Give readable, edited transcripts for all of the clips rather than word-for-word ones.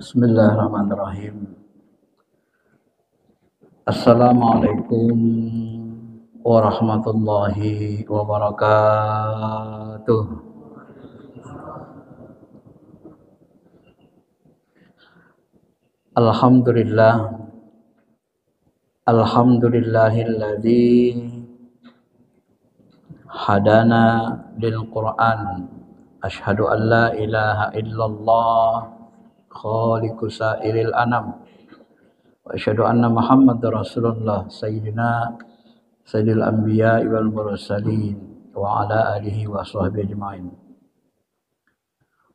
Bismillahirrahmanirrahim. Assalamualaikum warahmatullahi wabarakatuh. Alhamdulillah. Alhamdulillahilladzi hadana lil Qur'an. Asyhadu an la ilaha illallah khaliqu sa'iril anam. Wa asyhadu anna Muhammadar Rasulullah sayyidil anbiya wal mursalin wa ala alihi wa sahbihi ajma'in.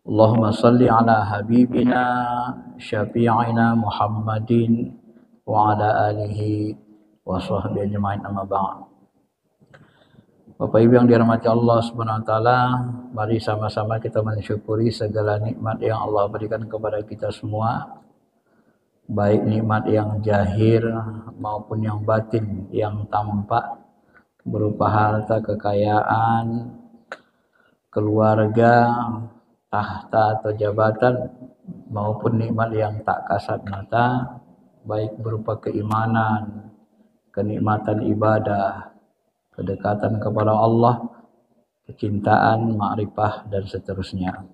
Allahumma salli ala habibina syafi'ina Muhammadin wa ala alihi wa sahbihi ajma'in, amma ba'd. Bapak Ibu yang dirahmati Allah Subhanahu wa taala, mari sama-sama kita mensyukuri segala nikmat yang Allah berikan kepada kita semua, baik nikmat yang zahir maupun yang batin, yang tampak berupa harta, kekayaan, keluarga, tahta atau jabatan, maupun nikmat yang tak kasat mata, baik berupa keimanan, kenikmatan ibadah, kedekatan kepada Allah, kecintaan, ma'rifah, dan seterusnya.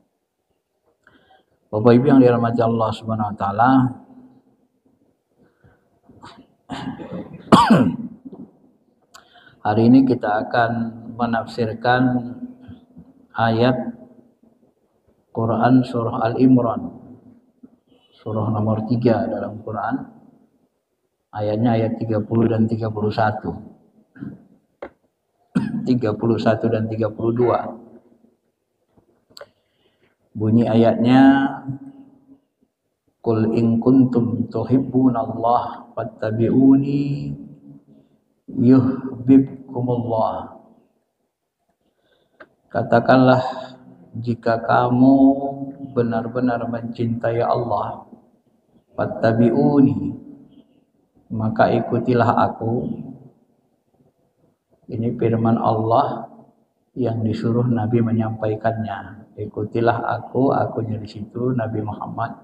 Bapak Ibu yang dirahmati Allah Subhanahu wa taala, hari ini kita akan menafsirkan ayat Quran surah Al-Imran, surah nomor 3 dalam Quran. Ayatnya ayat 30 dan 31. 31 dan 32. Bunyi ayatnya, Qul in kuntum tuhibbunallah fattabi'uni yuhibbukumullah. Katakanlah, jika kamu benar-benar mencintai Allah, fattabi'uni, maka ikutilah aku. Ini firman Allah yang disuruh Nabi menyampaikannya. Ikutilah akunya di situ Nabi Muhammad.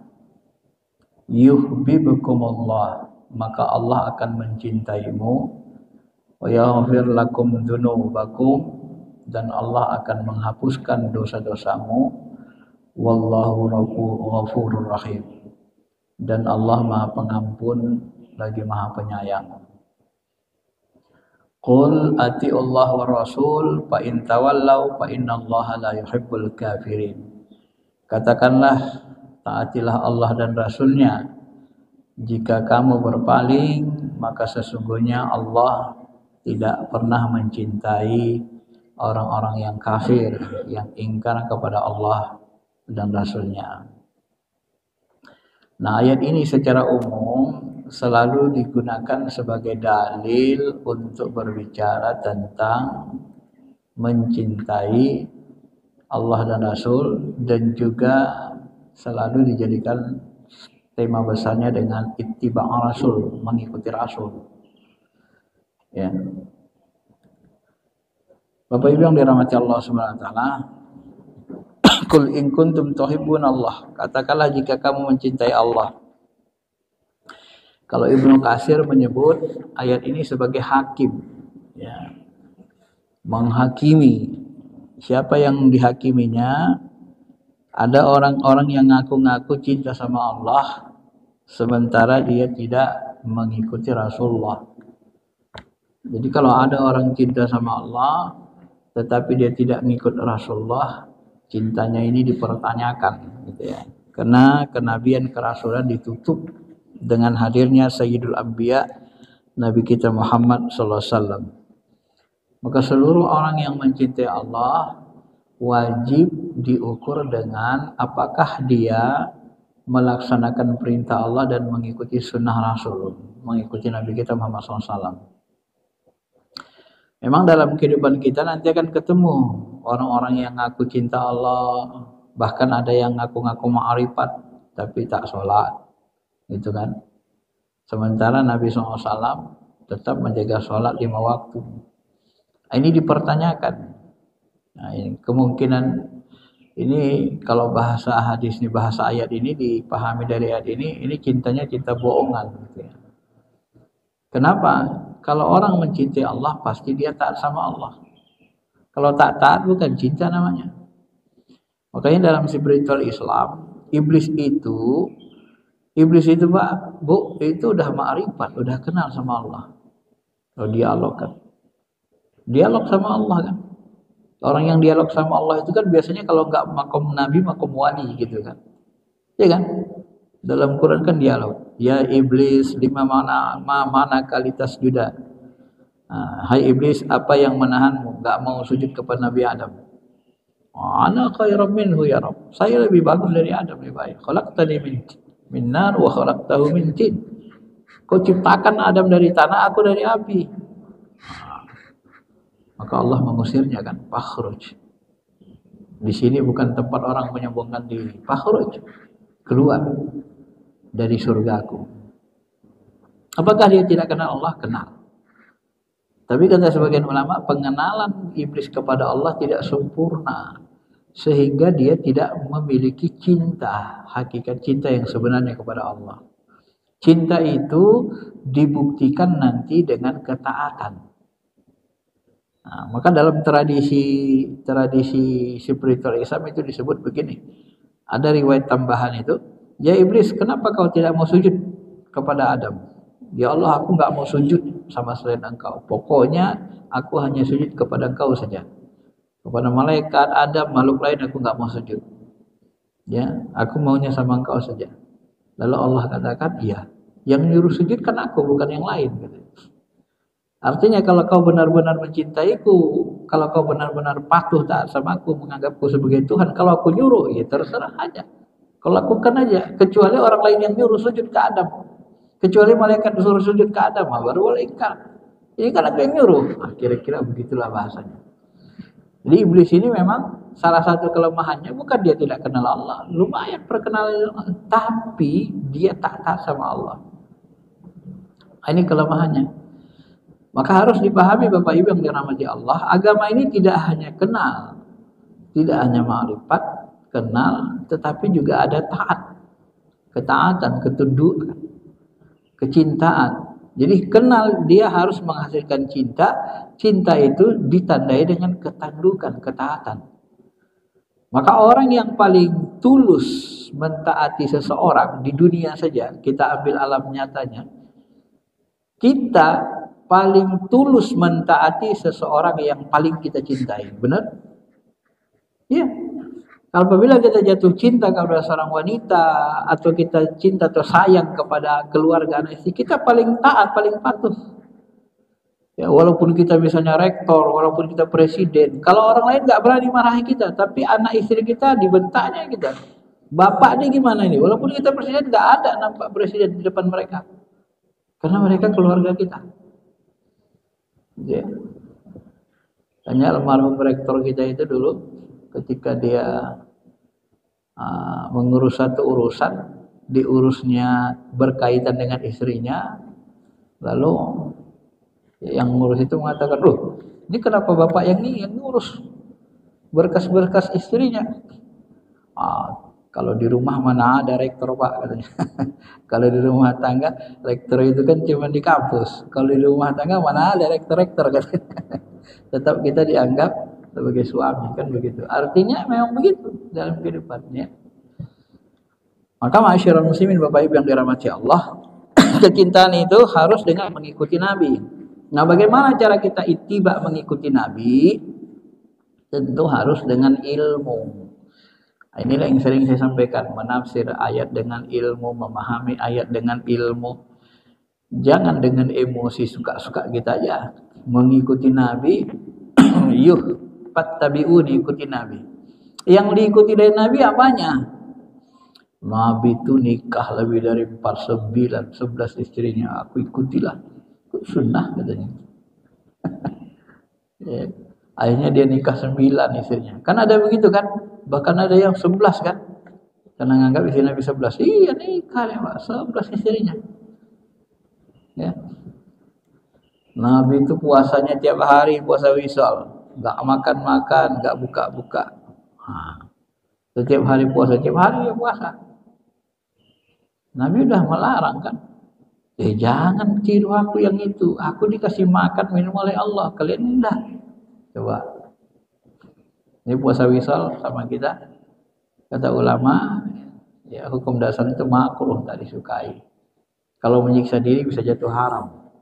Yuhibbukumullah, maka Allah akan mencintaimu. Wa yaghfir lakum dzunubakum, dan Allah akan menghapuskan dosa-dosamu. Wallahu ghafurur rahim, dan Allah Maha Pengampun lagi Maha Penyayang. Qul ati'ullah wa rasul fa in tawallaw fa innallaha la yuhibbul kafirin. Katakanlah, taatilah Allah dan Rasulnya. Jika kamu berpaling, maka sesungguhnya Allah tidak pernah mencintai orang-orang yang kafir, yang ingkar kepada Allah dan Rasulnya. Nah, ayat ini secara umum selalu digunakan sebagai dalil untuk berbicara tentang mencintai Allah dan Rasul, dan juga selalu dijadikan tema besarnya dengan ittiba' Rasul, mengikuti Rasul. Ya. Bapak Ibu yang dirahmati Allah Subhanahu wa taala, Qul in kuntum tuhibbunallah, katakanlah jika kamu mencintai Allah. Kalau Ibnu Katsir menyebut ayat ini sebagai hakim, ya, menghakimi. Siapa yang dihakiminya? Ada orang-orang yang ngaku-ngaku cinta sama Allah, sementara dia tidak mengikuti Rasulullah. Jadi kalau ada orang cinta sama Allah, tetapi dia tidak mengikut Rasulullah, cintanya ini dipertanyakan, gitu ya. Karena kenabian kerasulan ditutup dengan hadirnya Sayyidul Anbiya, Nabi kita Muhammad sallallahu alaihi wasallam. Maka seluruh orang yang mencintai Allah wajib diukur dengan apakah dia melaksanakan perintah Allah dan mengikuti sunnah Rasul, mengikuti Nabi kita Muhammad sallallahu alaihi wasallam. Memang dalam kehidupan kita nanti akan ketemu orang-orang yang ngaku cinta Allah, bahkan ada yang ngaku-ngaku ma'rifat tapi tak sholat, gitu kan. Sementara Nabi SAW tetap menjaga sholat 5 waktu. Ini dipertanyakan. Nah, ini kemungkinan Ini kalau bahasa hadis ini, bahasa ayat ini dipahami dari ayat ini cintanya cinta bohongan gitu ya. Kenapa? Kalau orang mencintai Allah pasti dia taat sama Allah. Kalau tak taat bukan cinta namanya. Makanya dalam spiritual Islam, iblis itu Pak, Bu, itu udah ma'rifat, udah kenal sama Allah. Kalau dialog kan. Dialog sama Allah kan. Orang yang dialog sama Allah itu kan biasanya kalau nggak makom nabi, makom wali gitu kan. Ya kan? Dalam Quran kan dialog. Ya iblis, lima mana kalitas juda. Hai iblis, apa yang menahanmu nggak mau sujud kepada Nabi Adam? Ana khairum minhu ya Rabb. Saya lebih bagus dari Adam, lebih baik. Khalaqtani min nar wa khalaqtahu min tin. Kau ciptakan Adam dari tanah, aku dari api. Maka Allah mengusirnya kan, fakhruj. Di sini bukan tempat orang menyombongkan diri. Fakhruj, keluar dari surgaku. Apakah dia tidak kenal Allah? Kenal. Tapi kata sebagian ulama, pengenalan iblis kepada Allah tidak sempurna. Sehingga dia tidak memiliki cinta, hakikat cinta yang sebenarnya kepada Allah. Cinta itu dibuktikan nanti dengan ketaatan. Nah, maka dalam tradisi spiritual Islam itu disebut begini. Ada riwayat tambahan itu, ya iblis, kenapa kau tidak mau sujud kepada Adam? Ya Allah, aku nggak mau sujud sama selain engkau. Pokoknya aku hanya sujud kepada engkau saja. Kepada malaikat, Adam, makhluk lain aku nggak mau sujud. Ya, aku maunya sama engkau saja. Lalu Allah katakan, iya. Yang nyuruh sujud kan aku, bukan yang lain. Artinya kalau kau benar-benar mencintaiku, kalau kau benar-benar patuh taat sama aku, menganggapku sebagai Tuhan, kalau aku nyuruh, ya terserah aja. Kau lakukan aja. Kecuali orang lain yang nyuruh sujud ke Adam. Kecuali malaikat disuruh sujud ke Adam, baru boleh ingkar. Ini kan aku yang nyuruh. Kira-kira begitulah bahasanya. Jadi iblis ini memang salah satu kelemahannya bukan dia tidak kenal Allah. Lumayan perkenalan Allah. Tapi dia tak taat sama Allah. Ini kelemahannya. Maka harus dipahami Bapak Ibu yang dirahmati Allah, agama ini tidak hanya kenal, tidak hanya ma'rifat, kenal, tetapi juga ada taat, ketaatan, ketundukan, kecintaan. Jadi kenal dia harus menghasilkan cinta, cinta itu ditandai dengan ketandukan, ketaatan. Maka orang yang paling tulus mentaati seseorang di dunia saja, kita ambil alam nyatanya, kita paling tulus mentaati seseorang yang paling kita cintai. Benar? Ya. Apabila kita jatuh cinta kepada seorang wanita, atau kita cinta atau sayang kepada keluarga anak istri, kita paling taat, paling patuh. Ya, walaupun kita misalnya rektor, walaupun kita presiden, kalau orang lain nggak berani marahi kita, tapi anak istri kita dibentaknya kita. Bapak ini gimana ini? Walaupun kita presiden, nggak ada nampak presiden di depan mereka, karena mereka keluarga kita. Ya. Hanya almarhum rektor kita itu dulu ketika dia mengurus satu urusan, diurusnya berkaitan dengan istrinya, lalu yang ngurus itu mengatakan, loh, ini kenapa bapak yang ngurus berkas-berkas istrinya? Kalau di rumah mana ada rektor Pak katanya. Kalau di rumah tangga rektor itu kan cuma di kampus. Kalau di rumah tangga mana ada rektor katanya. Tetap kita dianggap sebagai suami kan begitu. Artinya memang begitu dalam kehidupannya. Maka ma'asyiral muslimin Bapak Ibu yang dirahmati Allah, kecintaan itu harus dengan mengikuti Nabi. Nah, bagaimana cara kita ittiba mengikuti Nabi? Tentu harus dengan ilmu. Inilah yang sering saya sampaikan, menafsir ayat dengan ilmu, memahami ayat dengan ilmu. Jangan dengan emosi suka-suka kita aja. Mengikuti Nabi, diikuti Nabi. Yang diikuti dari Nabi apanya? Nabi itu nikah lebih dari 11 istrinya. Aku ikutilah. Itu sunnah katanya. Ya. Akhirnya dia nikah 9 istrinya. Kan ada begitu kan? Bahkan ada yang 11 kan? Karena nganggap istri Nabi 11. Iya nikah ya Pak, 11 istrinya. Ya. Nabi itu puasanya tiap hari, puasa wisal. Gak makan-makan, gak buka-buka. Setiap hari puasa, setiap hari dia puasa. Nabi udah melarang kan. Jangan tiru aku yang itu. Aku dikasih makan minum oleh Allah. Kalian enggak. Coba. Ini puasa wisal sama kita. Kata ulama, ya hukum dasar itu makruh, tak disukai. Kalau menyiksa diri bisa jatuh haram.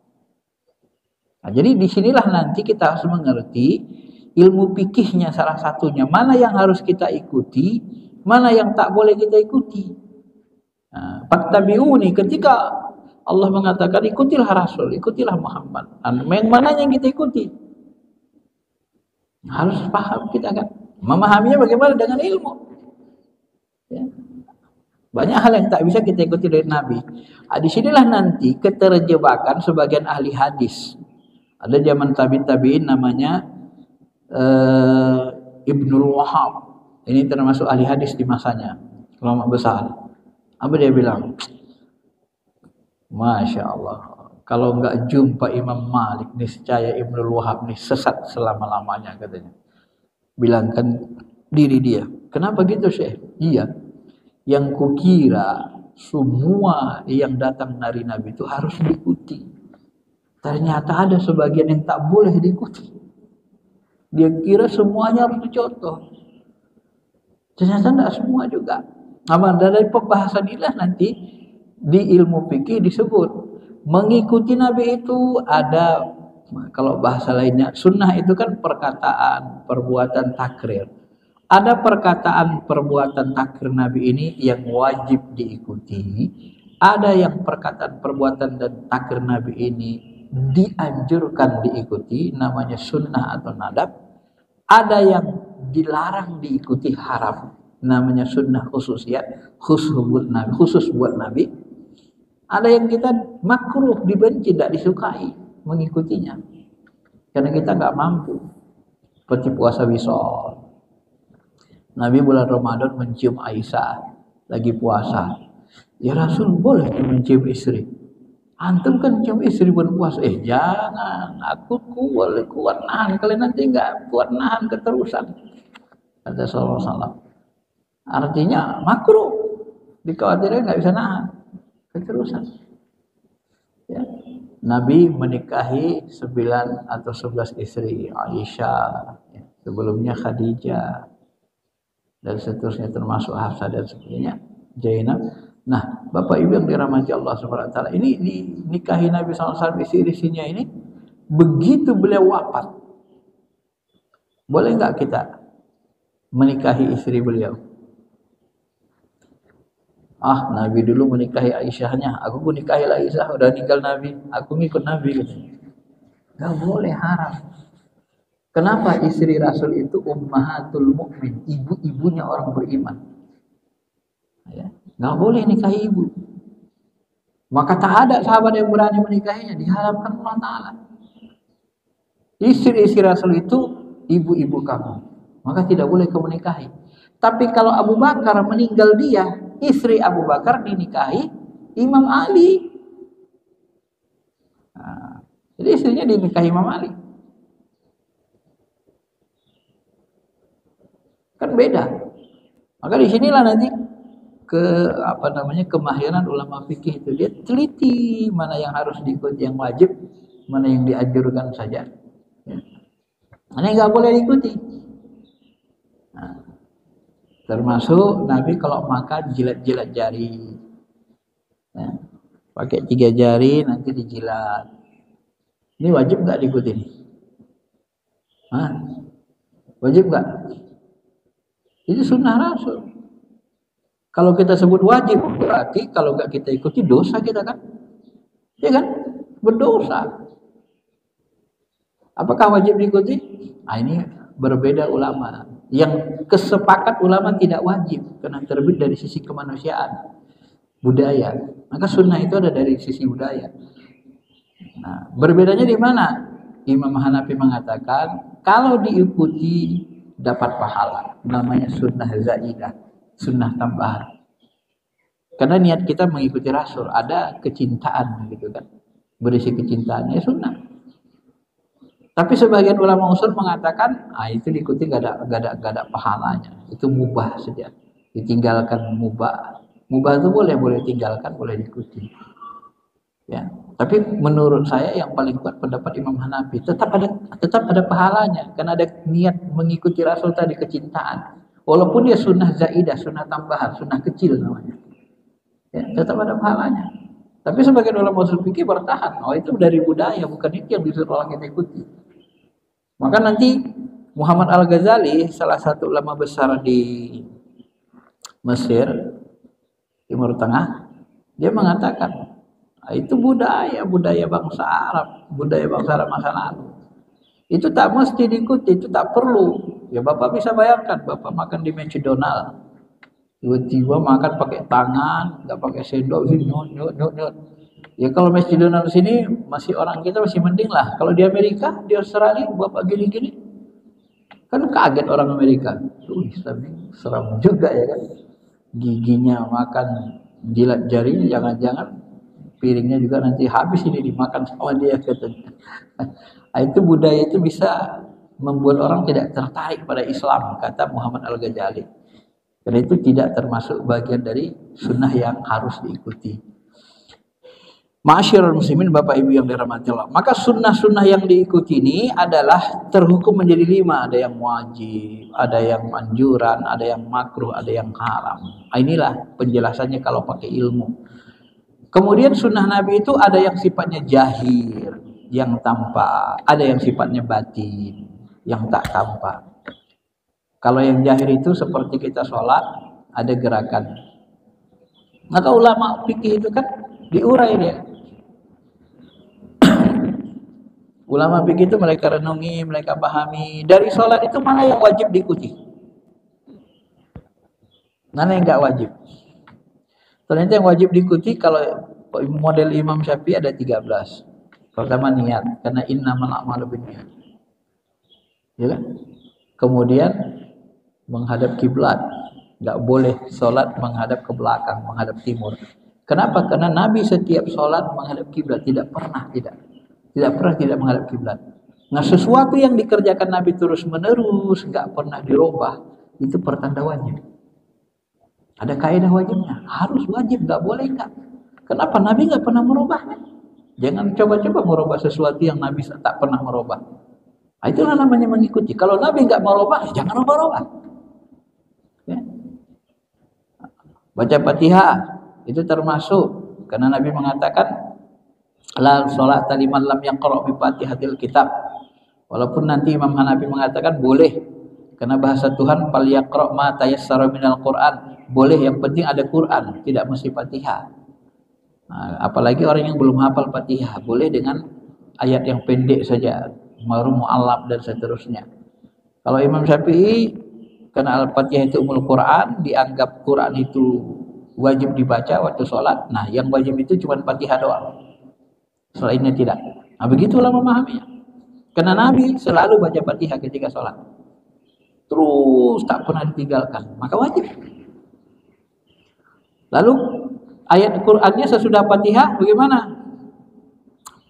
Nah, jadi disinilah nanti kita harus mengerti ilmu fikihnya salah satunya. Mana yang harus kita ikuti, mana yang tak boleh kita ikuti. Nah, fattabi'uni, ketika Allah mengatakan ikutilah Rasul, ikutilah Muhammad. Yang mana yang kita ikuti? Harus paham kita kan. Memahaminya bagaimana dengan ilmu. Ya. Banyak hal yang tak bisa kita ikuti dari Nabi. Disinilah nanti keterjebakan sebagian ahli hadis. Ada zaman tabi'in namanya Ibnul Wahab. Ini termasuk ahli hadis di masanya, ulama besar. Apa dia bilang? Masya Allah, kalau enggak jumpa Imam Malik, niscaya Ibnul Wahab nih sesat selama-lamanya katanya. Bilangkan diri dia. Kenapa gitu Syekh? Iya, yang kukira semua yang datang dari Nabi itu harus diikuti. Ternyata ada sebagian yang tak boleh diikuti. Dia kira semuanya harus dicontoh. Ternyata tidak semua juga. Dari pembahasan inilah nanti di ilmu fikih disebut mengikuti Nabi itu ada, kalau bahasa lainnya sunnah itu kan perkataan, perbuatan, takrir. Ada perkataan, perbuatan, takrir Nabi ini yang wajib diikuti. Ada yang perkataan, perbuatan, dan takrir Nabi ini dianjurkan diikuti, namanya sunnah atau nadab. Ada yang dilarang diikuti, haram, namanya sunnah khususiyat, khusus buat Nabi. Ada yang kita makruh, dibenci, tidak disukai mengikutinya karena kita nggak mampu. Seperti puasa wisol, Nabi bulan Ramadan mencium Aisyah lagi puasa. Ya Rasul, boleh mencium istri? Antum kan cium istri bulan puasa. Jangan, aku kuat nahan, kalian nanti nggak kuat nahan keterusan, kata Sallallahu Alaihi Wasallam. Artinya makruh, dikhawatirkan nggak bisa nahan keterusan. Ya. Nabi menikahi 9 atau 11 istri, Aisyah, ya. Sebelumnya Khadijah, dan seterusnya termasuk Hafsah dan sebagainya, Zainab. Nah, Bapak Ibu yang dirahmati Allah Subhanahu wa taala, ini nikahi Nabi SAW istri-istrinya ini begitu beliau wafat. Boleh enggak kita menikahi istri beliau? Nabi dulu menikahi Aisyahnya, aku pun nikahi Aisyah, udah tinggal Nabi, aku ngikut Nabi katanya. Enggak boleh, haram. Kenapa? Istri Rasul itu ummahatul mukmin, ibu-ibunya orang beriman. Ya. Nggak boleh nikahi ibu. Maka tak ada sahabat yang berani menikahinya, diharamkan Allah Ta'ala. Istri-istri Rasul itu ibu-ibu kamu, maka tidak boleh kamu nikahi. Tapi kalau Abu Bakar meninggal dia, istri Abu Bakar dinikahi Imam Ali. Nah, jadi istrinya dinikahi Imam Ali. Kan beda. Maka disinilah nanti kemahiran ulama fikih itu, dia teliti mana yang harus diikuti, yang wajib, mana yang dianjurkan saja, ya. Mana yang nggak boleh diikuti. Nah, termasuk Nabi kalau makan jilat-jilat jari, ya. Pakai 3 jari nanti dijilat. Ini wajib nggak diikuti nih? Wajib nggak? Itu sunnah Rasul. Kalau kita sebut wajib, berarti kalau nggak kita ikuti dosa kita kan? Ya kan? Berdosa. Apakah wajib diikuti? Ini berbeda ulama. Yang kesepakat ulama tidak wajib karena terbit dari sisi kemanusiaan, budaya. Maka sunnah itu ada dari sisi budaya. Nah, berbedanya di mana? Imam Hanafi mengatakan kalau diikuti dapat pahala, namanya sunnah zaidah, sunnah tambahan. Karena niat kita mengikuti Rasul, ada kecintaan gitu kan, berisi kecintaannya sunnah. Tapi sebagian ulama usul mengatakan, itu diikuti gak ada pahalanya. Itu mubah saja. Ditinggalkan mubah. Mubah itu boleh tinggalkan, boleh diikuti. Ya. Tapi menurut saya yang paling kuat pendapat Imam Hanafi, tetap ada pahalanya karena ada niat mengikuti Rasul tadi, kecintaan. Walaupun dia sunnah zaidah, sunnah tambahan, sunnah kecil namanya. Ya, tetap ada pahalanya. Tapi sebagian ulama usul fikih bertahan, itu dari budaya, bukan itu yang disuruh orang kita ikuti. Maka nanti Muhammad Al-Ghazali, salah satu ulama besar di Mesir, Timur Tengah, dia mengatakan, itu budaya bangsa Arab, masa lalu. Itu tak mesti diikuti, itu tak perlu. Ya Bapak bisa bayangkan, Bapak makan di McDonald, tiba-tiba makan pakai tangan, nggak pakai sendok, nyut. Ya kalau McDonald sini masih orang kita masih mending lah. Kalau di Amerika, di Australia, Bapak gini-gini, kan kaget orang Amerika. Islam seram juga ya kan. Giginya makan, jilat jarinya, jangan-jangan piringnya juga nanti habis ini dimakan sama dia katanya. Itu budaya itu bisa membuat orang tidak tertarik pada Islam, kata Muhammad Al-Ghazali. Karena itu tidak termasuk bagian dari sunnah yang harus diikuti. Ma'asyiral muslimin, Bapak Ibu yang dirahmati Allah. Maka sunnah-sunnah yang diikuti ini adalah terhukum menjadi 5. Ada yang wajib, ada yang anjuran, ada yang makruh, ada yang haram. Inilah penjelasannya kalau pakai ilmu. Kemudian sunnah Nabi itu ada yang sifatnya jahir, yang tampak. Ada yang sifatnya batin, yang tak tampak. Kalau yang jahir itu seperti kita sholat, ada gerakan. Maka ulama fikih itu kan diurai dia. Ulama fikih itu mereka renungi, mereka pahami. Dari sholat itu mana yang wajib diikuti? Mana yang enggak wajib? Ternyata yang wajib diikuti kalau model Imam Syafi'i ada 13. Pertama niat, karena innamal a'malu binniyat. Ya kan? Kemudian menghadap kiblat. Enggak boleh sholat menghadap ke belakang, menghadap timur. Kenapa? Karena Nabi setiap sholat menghadap kiblat, tidak pernah tidak menghadap kiblat. Nah, sesuatu yang dikerjakan Nabi terus-menerus, enggak pernah dirubah, itu pertanda wajib. Ada kaidah wajibnya, harus wajib, enggak boleh enggak. Kenapa? Nabi enggak pernah merubahnya. Jangan coba-coba merubah sesuatu yang Nabi tak pernah merubah. Itulah namanya mengikuti. Kalau Nabi enggak merubah, jangan rubah-rubah. Ya. Baca Fatihah itu termasuk, karena Nabi mengatakan la sholata liman lam yaqra bi Fatihatil kitab. Walaupun nanti Imam Hanafi mengatakan boleh, karena bahasa Tuhan fal yaqra ma tayassara minal Qur'an. Boleh, yang penting ada Quran, tidak mesti Fatihah. Nah, apalagi orang yang belum hafal Fatihah, boleh dengan ayat yang pendek saja, baru mu'allab dan seterusnya. Kalau Imam Syafi'i, karena Al-Fatihah itu umul Quran, dianggap Quran itu wajib dibaca waktu sholat. Nah, yang wajib itu cuma Fatihah doang, selainnya tidak. Nah, begitulah memahaminya. Karena Nabi selalu baca Fatihah ketika sholat, terus tak pernah ditinggalkan, maka wajib. Lalu ayat Qur'annya sesudah Fatihah bagaimana?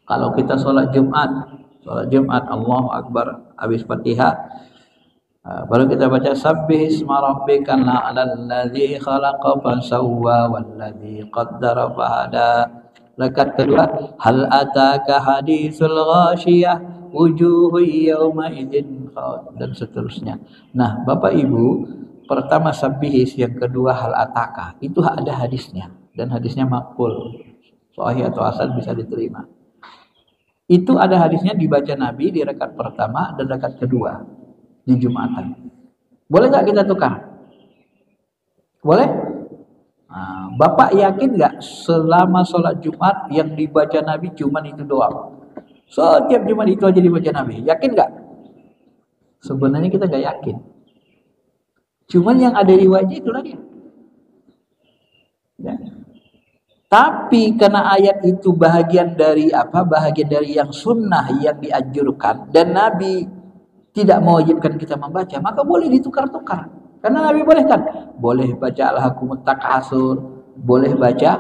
Kalau kita sholat Jumat Allahu Akbar, habis Fatihah baru kita baca sabbih isma rabbikal a'lal ladzi khalaqa fasawwa walladzi qaddara fahada. Rakaat kedua, hal ataka hadisul ghasyiyah wujuhu yawma idzin, dan seterusnya. Nah, Bapak Ibu, pertama sabbihis, yang kedua hal ataka, itu ada hadisnya, dan hadisnya maqbul, sahih atau hasan, bisa diterima. Itu ada hadisnya, dibaca Nabi di rakaat pertama dan rakaat kedua di Jumatan. Boleh nggak kita tukar? Boleh? Nah, Bapak yakin nggak selama sholat Jumat yang dibaca Nabi cuma itu doang? Setiap Jumat itu aja dibaca Nabi, yakin nggak? Sebenarnya kita nggak yakin. Cuman yang ada riwayatnya itulah dia. Ya. Tapi karena ayat itu bahagian dari apa? Bahagian dari yang sunnah yang dianjurkan, dan Nabi tidak mewajibkan kita membaca, maka boleh ditukar-tukar. Karena Nabi boleh kan? Boleh baca Alhaakumut Takasur, boleh baca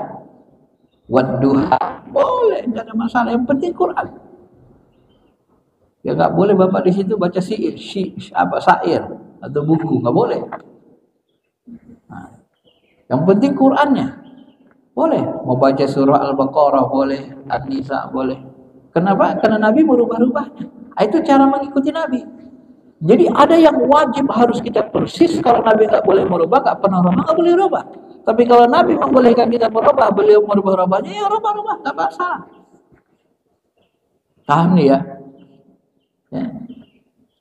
Wadduha, boleh, tidak ada masalah. Yang penting Quran. Ya nggak boleh bapak di situ baca syair atau buku, nggak boleh. Nah, yang penting Qur'annya boleh. Mau baca surah Al-Baqarah boleh, An-Nisa boleh. Kenapa? Karena Nabi merubah-rubahnya. Itu cara mengikuti Nabi. Jadi ada yang wajib harus kita persis. Kalau Nabi nggak boleh merubah, nggak pernah merubah, nggak boleh rubah. Tapi kalau Nabi membolehkan kita merubah, beliau merubah-rubahnya, ya rubah-rubah, nggak masalah. Paham nih ya? Ya.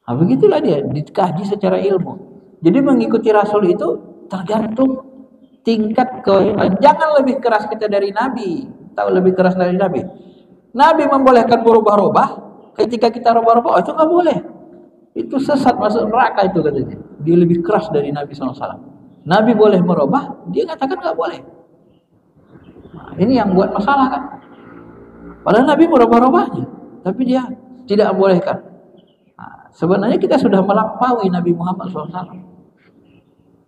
Nah, begitulah dia dikaji secara ilmu. Jadi mengikuti Rasul itu tergantung tingkat jangan lebih keras kita dari Nabi, tahu lebih keras dari Nabi. Nabi membolehkan berubah-ubah, ketika kita rubah-rubah itu nggak boleh. Itu sesat, masuk neraka itu katanya. Dia lebih keras dari Nabi SAW. Nabi boleh merubah, dia katakan nggak boleh. Nah, ini yang buat masalah kan. Padahal Nabi merubah-rubahnya, tapi dia tidak membolehkan. Nah, sebenarnya kita sudah melampaui Nabi Muhammad SAW.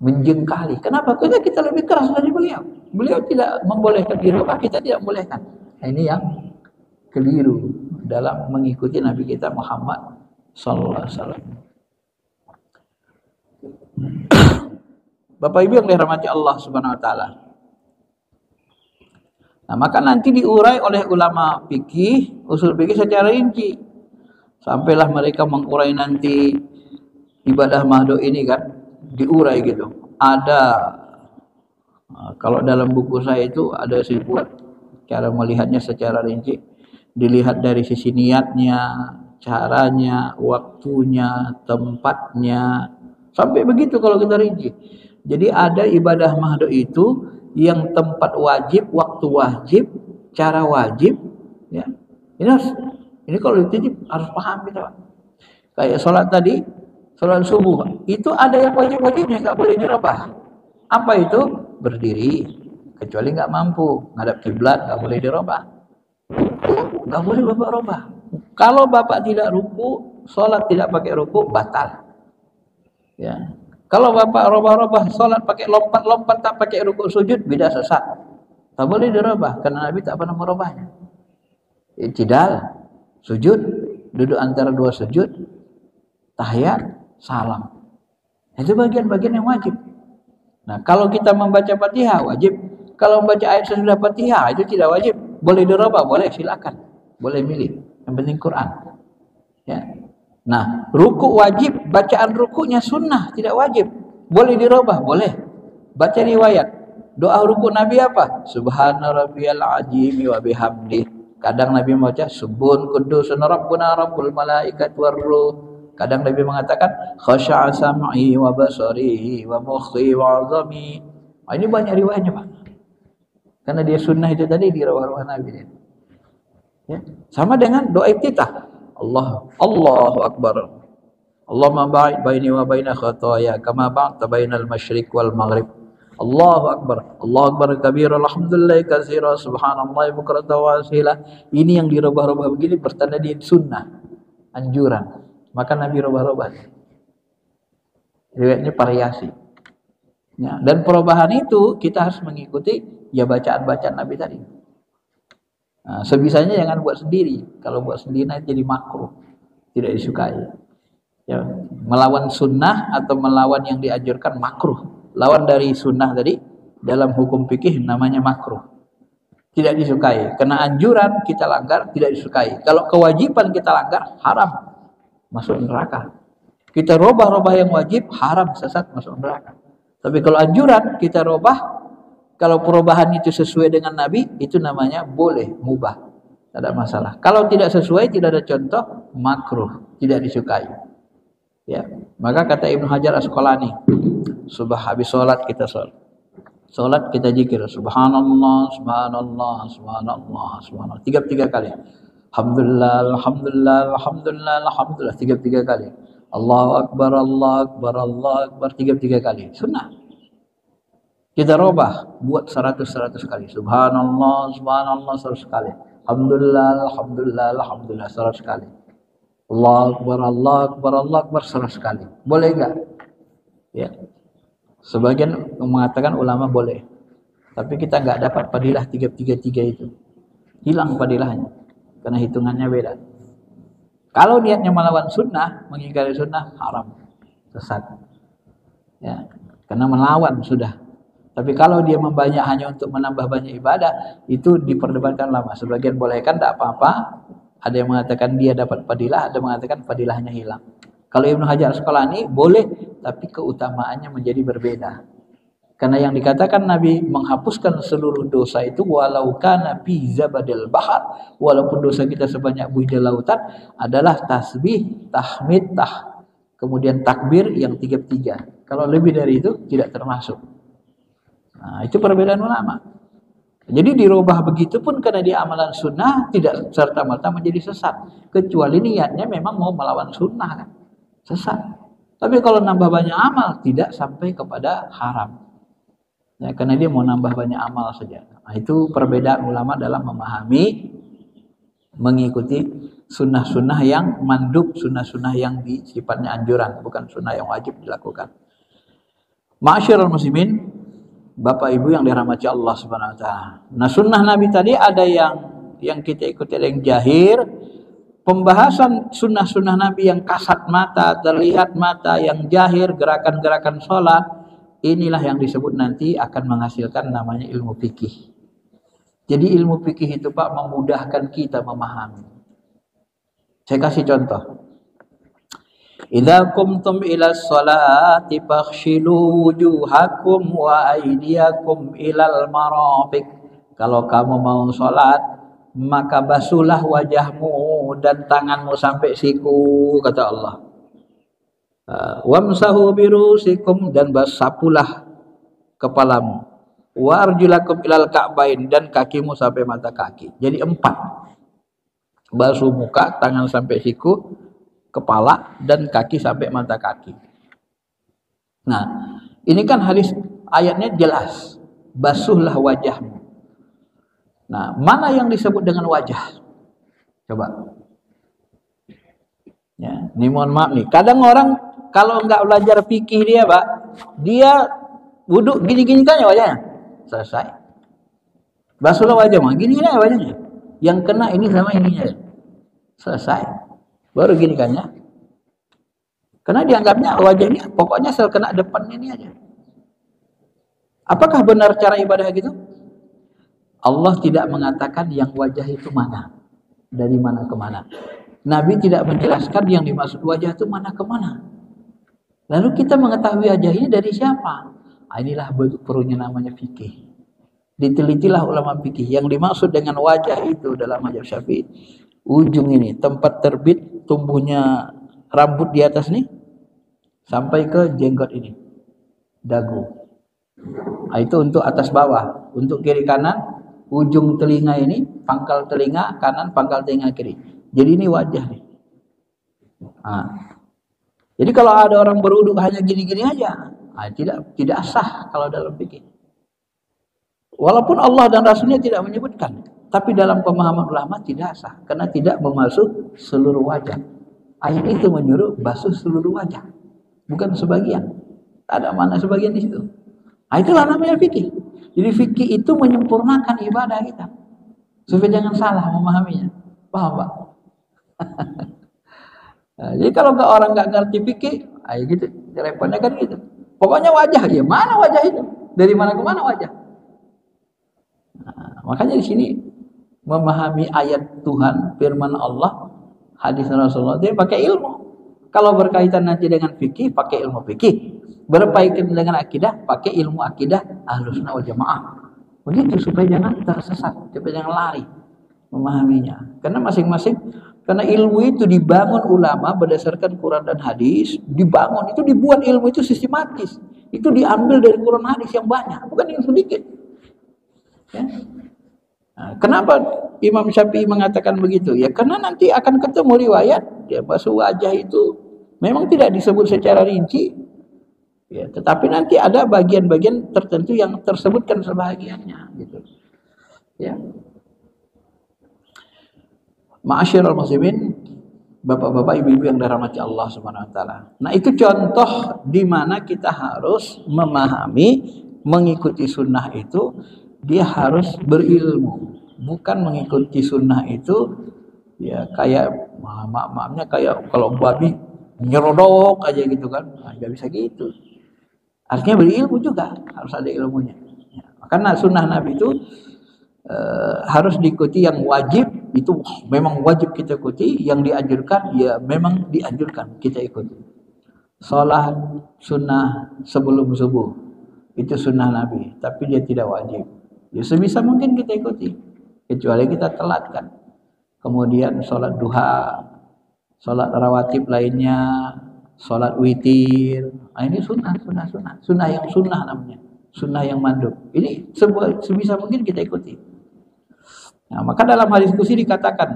Menjengkali. Kenapa? Karena kita lebih keras dari beliau. Beliau tidak membolehkan dirubah, kita tidak membolehkan. Nah, ini yang keliru dalam mengikuti Nabi kita Muhammad sallallahu alaihi wasallam. Bapak Ibu yang dirahmati Allah Subhanahu wa taala. Nah, maka nanti diurai oleh ulama fikih, usul fikih secara rinci. Sampailah mereka mengurai nanti ibadah mahdo ini kan, diurai gitu. Ada kalau dalam buku saya itu ada buat cara melihatnya secara rinci. Dilihat dari sisi niatnya, caranya, waktunya, tempatnya, sampai begitu kalau kita rinci. Jadi ada ibadah mahdo itu yang tempat wajib, waktu wajib, cara wajib, ya. Ini kalau dititip harus paham kita, Pak. Kayak sholat tadi, sholat subuh, itu ada yang wajib-wajibnya, nggak boleh dirubah. Apa itu? Berdiri, kecuali nggak mampu, ngadap kiblat, nggak boleh dirubah. Nggak boleh bapak rubah. Kalau bapak tidak ruku, sholat tidak pakai ruku, batal. Ya. Kalau bapak rubah-rubah, sholat pakai lompat-lompat, tak pakai ruku sujud, beda sesat. Tak boleh dirubah, karena Nabi tak pernah merubahnya. I'tidal, sujud, duduk antara dua sujud, tahiyat, salam. Itu bagian-bagian yang wajib. Nah, kalau kita membaca Fatihah wajib. Kalau membaca ayat sesudah Fatihah itu tidak wajib. Boleh dirubah, boleh, silakan. Boleh milih. Yang penting Quran. Ya. Nah, ruku wajib, bacaan rukunya sunnah, tidak wajib. Boleh dirubah, boleh. Baca riwayat. Doa ruku Nabi apa? Subhana rabbiyal azimi wa bihamdi. Kadang Nabi membaca Subhun kudusun rabbuna rabbul malaikat warruh. Kadang Nabi mengatakan khasha'a sam'i wa basari wa mukhi wa 'azami. Nah, ini banyak riwayatnya, Pak. Karena dia sunnah itu tadi di rawah-rawah Nabi. Ya. Sama dengan doa iftitah. Allahu Akbar. Allahumma ba'id baini wa baina khataaya kama ba'adta bainal masyriq wal maghrib. Allahu Akbar. Allahu Akbar kabira alhamdulillah katsira subhanallah bukratan wa asila. Ini yang dirubah-rubah begini bertanda di sunnah, anjuran. Maka Nabi rubah-rubah. Riwayatnya variasi. Ya, dan perubahan itu kita harus mengikuti ya bacaan-bacaan Nabi tadi. Nah, sebisanya jangan buat sendiri. Kalau buat sendiri nanti jadi makruh, tidak disukai. Ya, melawan sunnah atau melawan yang dianjurkan makruh. Lawan dari sunnah tadi dalam hukum fikih namanya makruh, tidak disukai. Karena anjuran kita langgar tidak disukai. Kalau kewajiban kita langgar haram, masuk neraka. Kita robah-robah yang wajib haram, sesat, masuk neraka. Tapi kalau anjuran kita robah, kalau perubahan itu sesuai dengan Nabi, itu namanya boleh, mubah. Tidak ada masalah. Kalau tidak sesuai, tidak ada contoh, makruh, tidak disukai. Ya, maka kata Ibnu Hajar Asqalani, habis sholat kita sholat kita zikir, subhanallah, subhanallah, subhanallah, subhanallah, tiga kali. Alhamdulillah, alhamdulillah, alhamdulillah, alhamdulillah, tiga kali. Allahu Akbar, Allahu Akbar, Allahu Akbar, tiga kali. Sunnah. Kita robah, buat 100 kali. Subhanallah, subhanallah 100 kali. Alhamdulillah, alhamdulillah, alhamdulillah 100 kali. Allah Akbar, Allah Akbar, Allah Akbar 100 kali. Boleh enggak? Ya. Sebagian mengatakan ulama boleh. Tapi kita enggak dapat fadilah 3 itu. Hilang fadilahnya. Karena hitungannya beda. Kalau niatnya melawan sunnah, mengingkari sunnah, haram, sesat. Ya, karena melawan sudah. Tapi kalau dia membanyak hanya untuk menambah banyak ibadah, itu diperdebatkan lama. Sebagian bolehkan, tidak apa-apa. Ada yang mengatakan dia dapat fadilah, ada yang mengatakan fadilahnya hilang. Kalau Ibnu Hajar Asqalani boleh, tapi keutamaannya menjadi berbeda. Karena yang dikatakan Nabi menghapuskan seluruh dosa itu walau kana fi zabadil bahar, walaupun dosa kita sebanyak buih di lautan, adalah tasbih, tahmid, kemudian takbir yang 33. Kalau lebih dari itu tidak termasuk. Nah, itu perbedaan ulama. Jadi dirubah begitu pun karena dia amalan sunnah tidak serta-merta menjadi sesat. Kecuali niatnya memang mau melawan sunnah kan. Sesat. Tapi kalau nambah banyak amal tidak sampai kepada haram. Ya, karena dia mau nambah banyak amal saja. Nah, itu perbedaan ulama dalam memahami mengikuti sunnah-sunnah yang mandub, sunnah-sunnah yang sifatnya anjuran, bukan sunnah yang wajib dilakukan. Ma'asyiral muslimin, Bapak Ibu yang dirahmati Allah Subhanahu wa taala. Nah, sunnah Nabi tadi ada yang kita ikuti, ada yang jahir. Pembahasan sunnah-sunnah Nabi yang kasat mata, terlihat mata, yang jahir, gerakan-gerakan sholat, inilah yang disebut nanti akan menghasilkan namanya ilmu fikih. Jadi ilmu fikih itu Pak memudahkan kita memahami. Saya kasih contoh. Idza qumtum ila sholati faghsilu wujuhakum wa aydiyakum ilal marafiq. Kalau kamu mau sholat, maka basuhlah wajahmu dan tanganmu sampai siku, kata Allah. Wamsahu birusikum, dan sapulah kepalamu. Wa arjulakum ilal ka'bain, dan kakimu sampai mata kaki. Jadi 4. Basuh muka, tangan sampai siku, kepala, dan kaki sampai mata kaki. Nah, ini kan hadis ayatnya jelas. Basuhlah wajahmu. Nah, mana yang disebut dengan wajah? Coba. Ya, ini mohon maaf nih. Kadang orang kalau nggak belajar fikih dia, Pak, dia wudhu gini-gini kan ya wajahnya. Selesai. Basuhlah wajah mah, gini-gini aja wajahnya. Yang kena ini sama ininya. Selesai. Baru gini kan ya. Karena dianggapnya wajah ini pokoknya sel kena depan ini aja. Apakah benar cara ibadah gitu? Allah tidak mengatakan yang wajah itu mana, dari mana ke mana. Nabi tidak menjelaskan yang dimaksud wajah itu mana ke mana. Lalu kita mengetahui wajah ini dari siapa? Inilah perlunya namanya fikih. Ditelitilah ulama fikih. Yang dimaksud dengan wajah itu dalam mazhab Syafi'i, ujung ini, tempat terbit tumbuhnya rambut di atas nih, sampai ke jenggot ini, dagu. Nah, itu untuk atas bawah. Untuk kiri kanan, ujung telinga ini, pangkal telinga kanan, pangkal telinga kiri. Jadi ini wajah nih. Nah, jadi kalau ada orang berwudu hanya gini-gini aja, tidak sah kalau dalam fikih. Walaupun Allah dan Rasulnya tidak menyebutkan, tapi dalam pemahaman ulama tidak sah, karena tidak memasuk seluruh wajah. Ayat itu menyuruh basuh seluruh wajah, bukan sebagian. Ada mana sebagian di situ. Nah, itulah namanya fikih. Jadi fikih itu menyempurnakan ibadah kita, supaya jangan salah memahaminya. Paham Pak? Nah, jadi kalau orang nggak ngerti fikih, ayo gitu, repotnya kan gitu. Pokoknya wajah, ya mana wajah itu? Dari mana ke mana wajah? Nah, makanya di sini memahami ayat Tuhan, firman Allah, hadis Rasulullah, dia pakai ilmu. Kalau berkaitan nanti dengan fikih, pakai ilmu fikih. Berkaitan dengan akidah, pakai ilmu akidah Ahlussunnah wal Jamaah. Begitu supaya jangan tersesat, supaya jangan lari memahaminya. Karena masing-masing, karena ilmu itu dibangun ulama berdasarkan Quran dan hadis, dibangun, itu dibuat ilmu itu sistematis. Itu diambil dari Quran hadis yang banyak, bukan yang sedikit. Ya. Nah, kenapa Imam Syafi'i mengatakan begitu? Ya karena nanti akan ketemu riwayat ya basuh wajah itu memang tidak disebut secara rinci, ya, tetapi nanti ada bagian-bagian tertentu yang tersebutkan sebahagiannya, gitu. Ya. Ma'asyiral muslimin, bapak-bapak, ibu-ibu yang dirahmati Allah Subhanahu wa taala. Nah, itu contoh di mana kita harus memahami, mengikuti sunnah itu dia harus berilmu. Bukan mengikuti sunnah itu Ya kayak maafnya kayak kalau babi nyerodok aja gitu kan, nggak bisa gitu. Artinya berilmu juga harus ada ilmunya. Ya, karena sunnah Nabi itu harus diikuti. Yang wajib itu memang wajib kita ikuti, yang dianjurkan ya memang dianjurkan kita ikuti. Sholat sunnah sebelum subuh itu sunnah Nabi, tapi dia tidak wajib. Ya sebisa mungkin kita ikuti, kecuali kita telatkan. Kemudian sholat duha, sholat rawatib lainnya, sholat witir. Nah, ini sunnah yang sunnah namanya, sunnah yang mandub. Ini sebisa mungkin kita ikuti. Nah, maka dalam hadis qudsi dikatakan,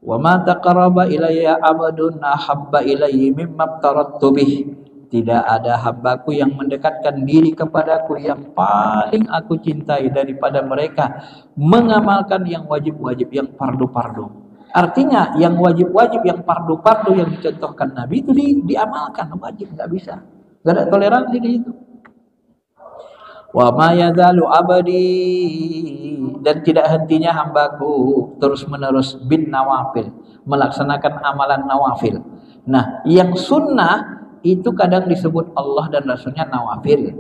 wa ma taqarraba ilayya abadun ahabba ilayya mimma aftaradtu bih. Tidak ada hambaku yang mendekatkan diri kepadaku yang paling aku cintai daripada mereka mengamalkan yang wajib-wajib, yang fardu-fardu. Artinya yang wajib-wajib, yang fardu-fardu yang dicontohkan Nabi itu diamalkan, wajib, nggak bisa. Nggak ada toleransi di situ. Wa ma yazalu abadi, dan tidak hentinya hambaku terus menerus bin nawafil, melaksanakan amalan nawafil. Nah, yang sunnah itu kadang disebut Allah dan Rasulnya nawafil,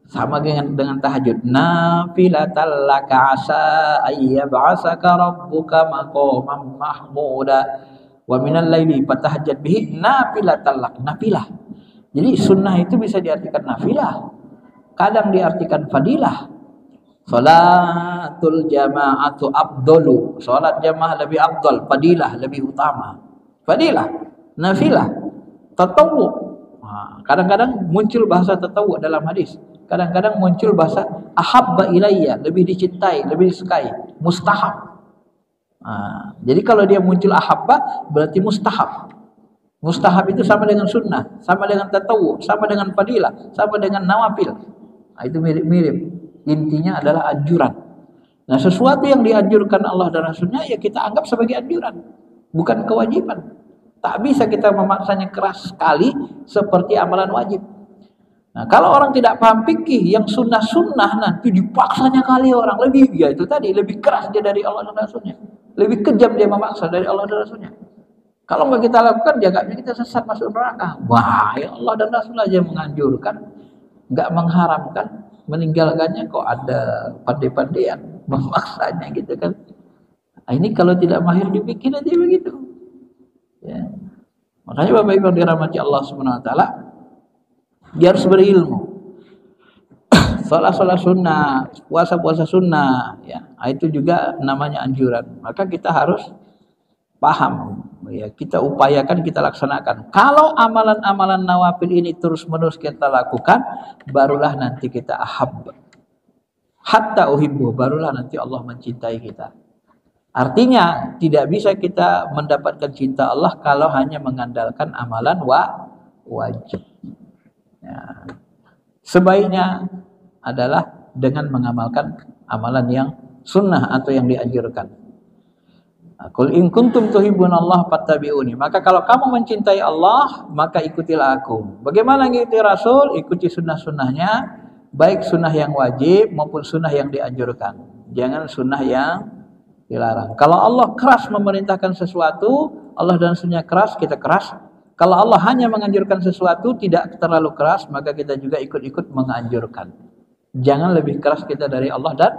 sama dengan tahajud. Nafilatal laka asa ayyab'asaka rabbuka maqaman mahmuda wa minal laili fatahajjad bihi nafilatal lak. Nafilah, jadi sunnah itu bisa diartikan nafilah, kadang diartikan fadilah. Salatul jama'atu afdalu, salat jamaah lebih afdal, fadilah lebih utama. Fadilah, nafilah, tatawwu. Kadang-kadang muncul bahasa tatawwu dalam hadis. Kadang-kadang muncul bahasa ahabba ilayya, lebih dicintai, lebih disukai, mustahab. Jadi kalau dia muncul ahabba berarti mustahab. Mustahab itu sama dengan sunnah, sama dengan tatawwu, sama dengan fadilah, sama dengan nawafil. Itu mirip-mirip. Intinya adalah anjuran. Nah, sesuatu yang dianjurkan Allah dan Rasulnya ya kita anggap sebagai anjuran, bukan kewajiban. Tak bisa kita memaksanya keras sekali seperti amalan wajib. Nah, kalau orang tidak paham fikih, yang sunnah-sunnah nanti dipaksanya kali orang lebih, ya itu tadi, lebih keras dia dari Allah dan Rasulnya, lebih kejam dia memaksa dari Allah dan Rasulnya. Kalau nggak kita lakukan, jaganya kita sesat masuk neraka. Wah, ya Allah dan Rasul aja menganjurkan, nggak mengharamkan, meninggalkannya kok ada pandai-pandaian memaksanya gitu kan. Nah, ini kalau tidak mahir dibikin aja begitu. Ya. Makanya Bapak Ibu dirahmati Allah Subhanahu wa taala, dia harus berilmu. Salat sunnah, puasa sunnah, ya. Itu juga namanya anjuran. Maka kita harus paham, ya, kita upayakan, kita laksanakan. Kalau amalan-amalan nawafil ini terus-menerus kita lakukan, barulah nanti kita ahab. Hatta uhibbu, barulah nanti Allah mencintai kita. Artinya tidak bisa kita mendapatkan cinta Allah kalau hanya mengandalkan amalan wajib. Ya. Sebaiknya adalah dengan mengamalkan amalan yang sunnah atau yang dianjurkan. Qul in kuntum tuhibbunallah fattabi'uni. Maka kalau kamu mencintai Allah, maka ikutilah aku. Bagaimana ngikuti Rasul? Ikuti sunnah-sunnahnya, baik sunnah yang wajib maupun sunnah yang dianjurkan. Jangan sunnah yang dilarang. Kalau Allah keras memerintahkan sesuatu, Allah dan Rasulnya keras, kita keras. Kalau Allah hanya menganjurkan sesuatu tidak terlalu keras, maka kita juga ikut-ikut menganjurkan. Jangan lebih keras kita dari Allah dan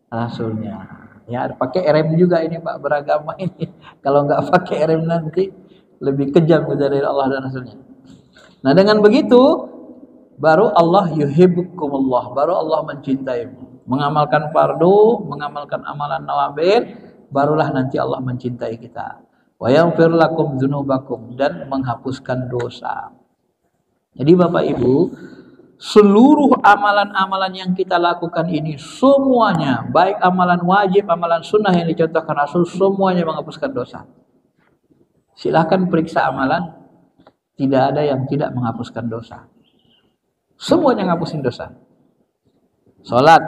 Rasulnya. Ya, pakai rem juga ini Pak, beragama ini. Kalau nggak pakai rem nanti lebih kejam kita dari Allah dan Rasulnya. Nah, dengan begitu baru Allah yuhibbukumullah, baru Allah mencintaimu. Mengamalkan fardu, mengamalkan amalan nawafil, barulah nanti Allah mencintai kita. Wa yaghfir lakum dzunubakum, dan menghapuskan dosa. Jadi Bapak Ibu, seluruh amalan-amalan yang kita lakukan ini semuanya, baik amalan wajib, amalan sunnah yang dicontohkan Rasul, semuanya menghapuskan dosa. Silahkan periksa amalan, tidak ada yang tidak menghapuskan dosa. Semuanya menghapusin dosa. Salat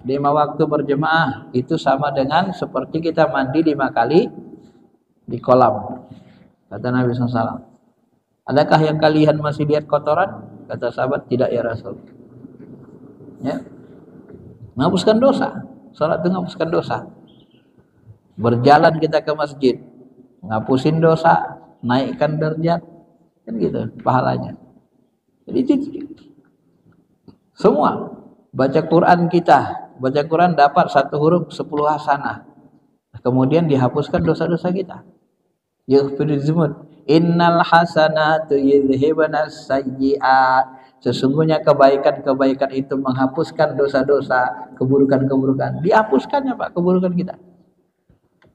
5 waktu berjemaah itu sama dengan seperti kita mandi 5 kali di kolam, kata Nabi SAW. Adakah yang kalian masih lihat kotoran? Kata sahabat, tidak ya Rasul. Ya, menghapuskan dosa. Salat itu menghapuskan dosa. Berjalan kita ke masjid, ngapusin dosa, naikkan derajat, kan gitu pahalanya. Jadi itu semua baca Quran baca Quran dapat 1 huruf 10 hasanah. Kemudian dihapuskan dosa-dosa kita. Yaghfirul dzunub. Innal hasanatu yudhibunas sayyi'at. Sesungguhnya kebaikan-kebaikan itu menghapuskan dosa-dosa, keburukan-keburukan. Dihapuskannya Pak keburukan kita.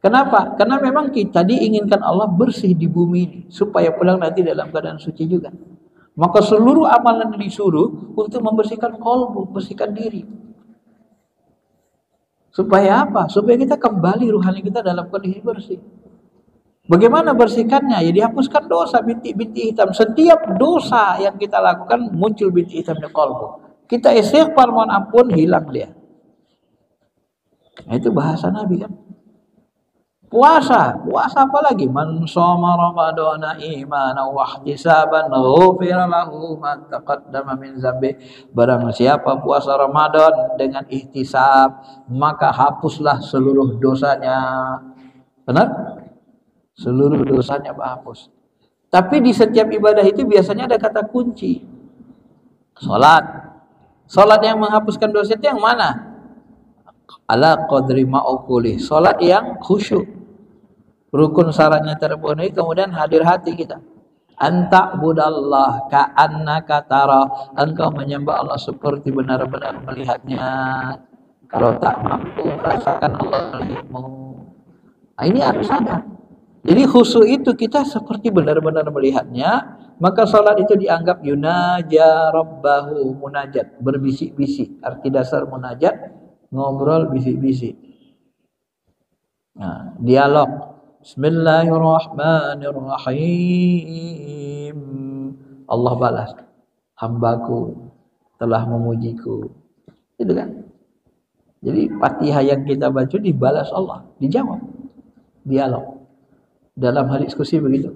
Kenapa? Karena memang kita diinginkan Allah bersih di bumi ini supaya pulang nanti dalam keadaan suci juga. Maka seluruh amalan disuruh untuk membersihkan qalbu, bersihkan diri. Supaya apa? Supaya kita kembali ruhani kita dalam kondisi bersih. Bagaimana bersihkannya? Ya dihapuskan dosa, bintik-bintik hitam. Setiap dosa yang kita lakukan muncul bintik hitam di qalbu. Kita istighfar mohon ampun, hilang dia. Nah, itu bahasa Nabi kan. Puasa apa lagi? Man shoma ramadhana imanan wa ihtisaban ghufira lahu ma taqaddama min dzambi. Barang siapa puasa Ramadan dengan ihtisab, maka hapuslah seluruh dosanya. Benar? Seluruh dosanya hapus. Tapi di setiap ibadah itu biasanya ada kata kunci. Salat yang menghapuskan dosa itu yang mana? Ala qadri ma'ukuli. Salat yang khusyuk. Rukun syaratnya terpenuhi, kemudian hadir hati kita. Anta budallah ka'annaka tara. Engkau menyembah Allah seperti benar-benar melihatnya. Kalau tak mampu merasakan Allah melihatmu. Nah, ini harus ada. Jadi khusyuk itu kita seperti benar-benar melihatnya. Maka salat itu dianggap yunaja rabbahu, munajat, berbisik-bisik. Arti dasar munajat, ngobrol bisik-bisik. Nah, dialog. Bismillahirrahmanirrahim. Allah balas, hambaku telah memujiku. Itu kan. Jadi Fatihah yang kita baca dibalas Allah, dijawab. Dialog. Dalam hal diskusi begitu.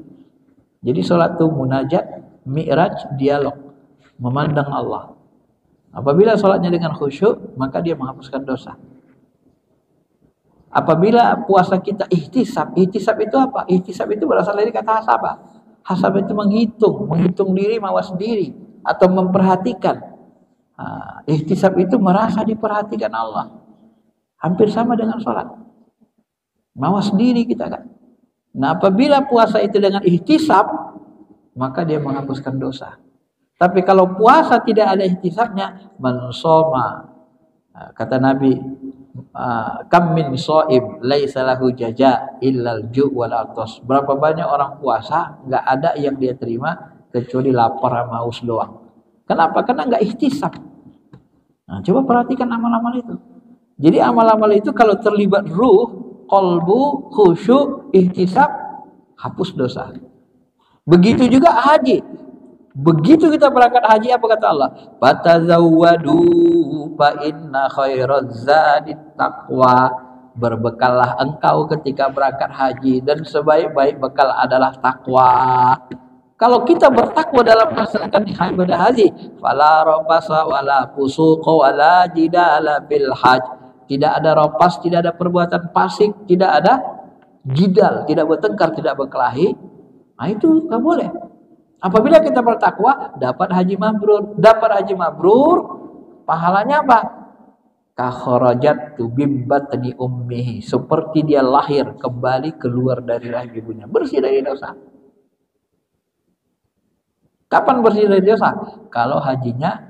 Jadi salat itu munajat, mi'raj, dialog, memandang Allah. Apabila salatnya dengan khusyuk, maka dia menghapuskan dosa. Apabila puasa kita ihtisab itu apa? Ihtisab itu berasal dari kata hasabah. Hasabah itu menghitung diri, mawas diri, atau memperhatikan. Ihtisab itu merasa diperhatikan Allah. Hampir sama dengan sholat. Mawas diri kita kan. Nah, apabila puasa itu dengan ihtisab, maka dia menghapuskan dosa. Tapi kalau puasa tidak ada ihtisabnya, mansoma. Kata Nabi, kam min shaim laisa lahu jaza illal ju' wal atas. Berapa banyak orang puasa enggak ada yang dia terima kecuali lapar sama haus doang. Kenapa? Karena enggak ihtisab. Nah, coba perhatikan amal-amal itu. Jadi amal-amal itu kalau terlibat ruh, qalbu, khusyuk, ihtisab, hapus dosa. Begitu juga haji. Begitu kita berangkat haji, apa kata Allah? Fatazawwadu fa inna khairaz zadit taqwa. Berbekallah engkau ketika berangkat haji, dan sebaik-baik bekal adalah takwa. Kalau kita bertakwa dalam melaksanakan ibadah haji, fala rafasa wala fusuqa wala jidala bil hajj. Tidak ada rapas, tidak ada perbuatan fasik, tidak ada jidal, tidak bertengkar, tidak berkelahi. Nah, itu enggak boleh. Apabila kita bertakwa, dapat haji mabrur. Dapat haji mabrur, pahalanya apa? Kakharajat tu bimbatni ummihi. Seperti dia lahir kembali keluar dari rahim ibunya. Bersih dari dosa. Kapan bersih dari dosa? Kalau hajinya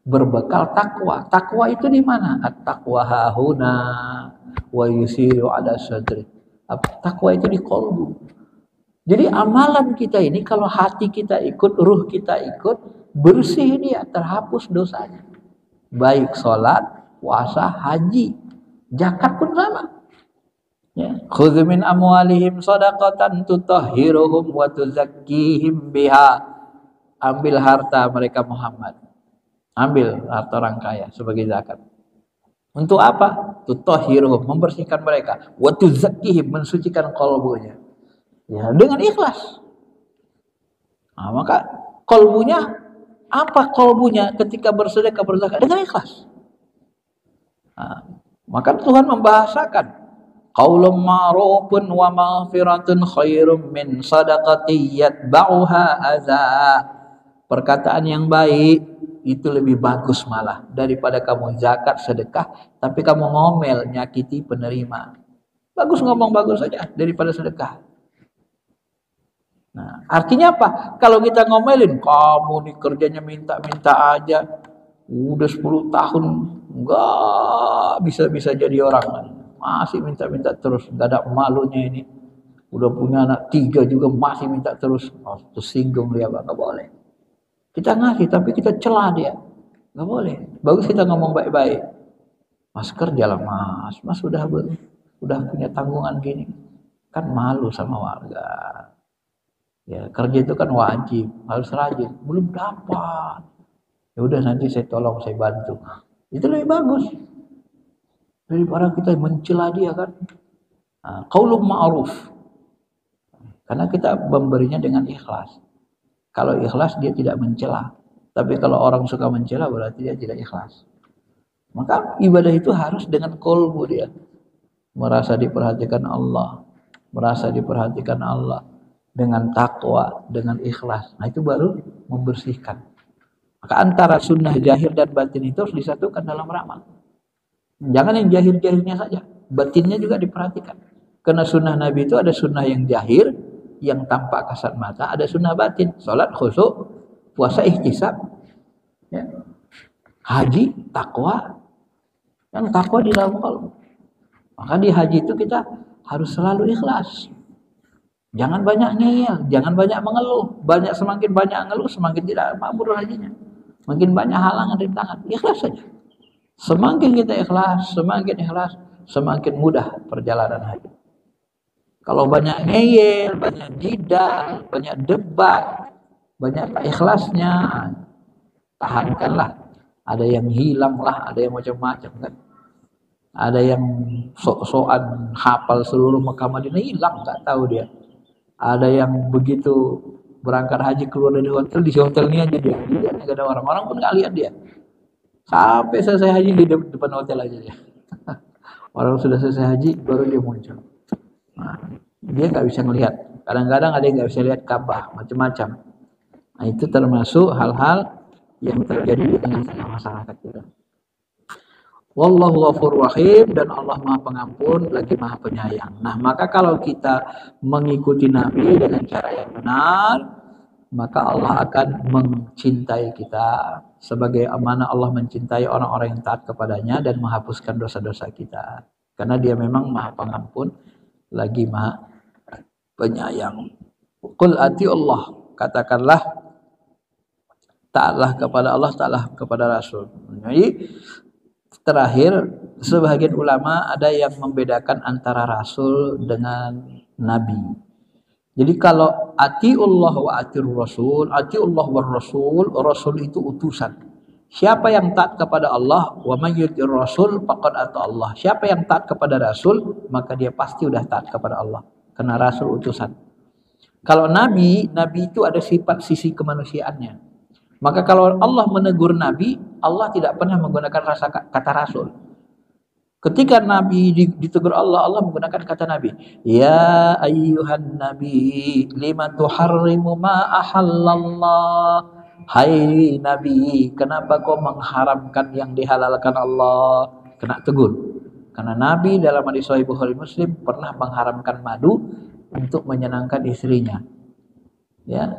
berbekal takwa. Takwa itu di mana? At-taqwa hahuna wa yusiru ala sadri. Takwa itu di qalbu. Jadi amalan kita ini kalau hati kita ikut, ruh kita ikut, bersih dia, terhapus dosanya. Baik sholat, puasa, haji, zakat pun sama. Ya. Khudz min amwalihim shadaqatan tutahhiruhum wa tuzakkihim biha. Ambil harta mereka Muhammad. Ambil harta orang kaya sebagai zakat. Untuk apa? Tutahhiruhum, membersihkan mereka. Wa tuzakkihim, mensucikan qalbunya. Ya, dengan ikhlas. Nah, maka kolbunya apa? Kolbunya ketika bersedekah berzakat dengan ikhlas. Nah, maka Tuhan membahasakan Qaulun ma'rufun wa maghfiratun khairum min sadaqati yatba'uha adza. Perkataan yang baik itu lebih bagus malah daripada kamu zakat sedekah tapi kamu ngomel nyakiti penerima. Bagus ngomong bagus saja daripada sedekah. Nah, artinya apa? Kalau kita ngomelin, kamu nih kerjanya minta-minta aja, udah 10 tahun enggak bisa-bisa jadi orang, masih minta-minta terus, enggak ada malunya ini. Udah punya anak 3 juga masih minta terus. Oh, tersinggung dia, enggak boleh. Kita ngasih tapi kita celah dia, enggak boleh. Bagus kita ngomong baik-baik. Mas kerjalah mas, mas udah punya tanggungan gini, kan malu sama warga. Ya, kerja itu kan wajib, harus rajin. Belum dapat. Ya udah nanti saya tolong, saya bantu. Itu lebih bagus daripada kita mencela dia kan. Qaulun ma'ruf. Karena kita memberinya dengan ikhlas. Kalau ikhlas dia tidak mencela. Tapi kalau orang suka mencela berarti dia tidak ikhlas. Maka ibadah itu harus dengan qalbu dia. Merasa diperhatikan Allah, merasa diperhatikan Allah. Dengan takwa, dengan ikhlas. Nah itu baru membersihkan. Maka antara sunnah jahir dan batin itu harus disatukan dalam ramal. Jangan yang jahir-jahirnya saja, batinnya juga diperhatikan. Karena sunnah Nabi itu ada sunnah yang jahir, yang tampak kasat mata, ada sunnah batin. Salat khusyuk, puasa ihtisab, ya. Haji, takwa. Yang takwa di dalam qalbu. Maka di haji itu kita harus selalu ikhlas. Jangan banyak ngeyel, jangan banyak mengeluh. Semakin banyak mengeluh, semakin tidak makbul hajinya. Makin banyak halangan rintangan. Ikhlas saja. Semakin kita ikhlas, semakin mudah perjalanan haji. Kalau banyak ngeyel, banyak jidal, banyak debat, banyak tak ikhlasnya, tahankanlah. Ada yang hilang lah, ada yang macam-macam kan. Ada yang sok-sokan hafal seluruh Mekah Madinah, hilang, tak tahu dia. Ada yang begitu berangkat haji keluar dari hotel, di hotelnya aja dia lihat, nggak ada orang pun nggak lihat dia. Sampai selesai haji di depan hotel aja dia. Orang sudah selesai haji baru dia muncul. Nah, dia nggak bisa melihat. Kadang-kadang ada yang nggak bisa lihat Ka'bah, macam-macam. Nah, itu termasuk hal-hal yang terjadi di tengah-tengah masyarakat kita. Wallahu ghafurur rahim, dan Allah Maha Pengampun lagi Maha Penyayang. Nah, maka kalau kita mengikuti Nabi dengan cara yang benar, maka Allah akan mencintai kita sebagai amanah. Allah mencintai orang-orang yang taat kepadanya dan menghapuskan dosa-dosa kita. Karena dia memang Maha Pengampun lagi Maha Penyayang. Qul ati Allah, katakanlah taatlah kepada Allah, taatlah kepada Rasul. Jadi terakhir, sebagian ulama ada yang membedakan antara Rasul dengan Nabi. Jadi kalau atiullah wa atir Rasul, atiullah wa Rasul, Rasul itu utusan. Siapa yang taat kepada Allah, wa may yutir Rasul faqad ata Allah. Siapa yang taat kepada Rasul, maka dia pasti udah taat kepada Allah. Karena Rasul utusan. Kalau Nabi itu ada sifat sisi kemanusiaannya. Maka kalau Allah menegur Nabi, Allah tidak pernah menggunakan kata Rasul. Ketika Nabi ditegur Allah, Allah menggunakan kata Nabi. Ya ayyuhan Nabi, lima tuharrimu ma ahallallah. Hai Nabi, kenapa kau mengharamkan yang dihalalkan Allah? Kena tegur. Karena Nabi dalam hadis Sahih Bukhari Muslim pernah mengharamkan madu untuk menyenangkan istrinya. Ya,